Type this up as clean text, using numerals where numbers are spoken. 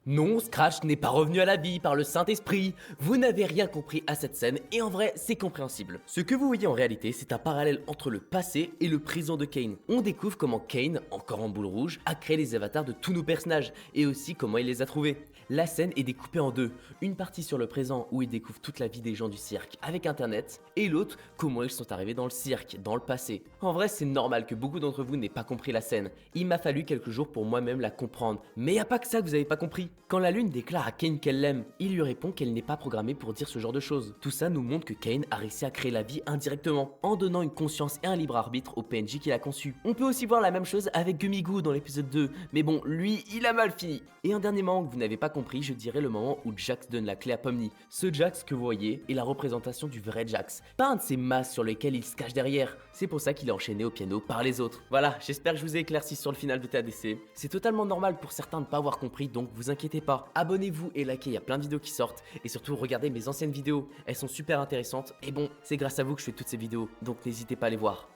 Non, Scratch n'est pas revenu à la vie par le Saint-Esprit. Vous n'avez rien compris à cette scène et en vrai, c'est compréhensible. Ce que vous voyez en réalité, c'est un parallèle entre le passé et le présent de Kane. On découvre comment Kane, encore en boule rouge, a créé les avatars de tous nos personnages et aussi comment il les a trouvés. La scène est découpée en deux. Une partie sur le présent où il découvre toute la vie des gens du cirque avec internet et l'autre comment ils sont arrivés dans le cirque, dans le passé. En vrai, c'est normal que beaucoup d'entre vous n'aient pas compris la scène. Il m'a fallu quelques jours pour moi-même la comprendre. Mais y a pas que ça que vous avez pas compris. Quand la lune déclare à Kane qu'elle l'aime, il lui répond qu'elle n'est pas programmée pour dire ce genre de choses. Tout ça nous montre que Kane a réussi à créer la vie indirectement, en donnant une conscience et un libre arbitre au PNJ qu'il a conçu. On peut aussi voir la même chose avec Gumigo dans l'épisode 2, mais bon, lui, il a mal fini. Et un dernier moment que vous n'avez pas compris, je dirais le moment où Jax donne la clé à Pomni. Ce Jax que vous voyez est la représentation du vrai Jax, pas un de ces masques sur lesquels il se cache derrière. C'est pour ça qu'il est enchaîné au piano par les autres. Voilà, j'espère que je vous ai éclairci sur le final de TADC. C'est totalement normal pour certains de ne pas avoir compris, donc vous inquiétez pas. Abonnez-vous et likez, il y a plein de vidéos qui sortent. Et surtout, regardez mes anciennes vidéos, elles sont super intéressantes. Et bon, c'est grâce à vous que je fais toutes ces vidéos, donc n'hésitez pas à les voir.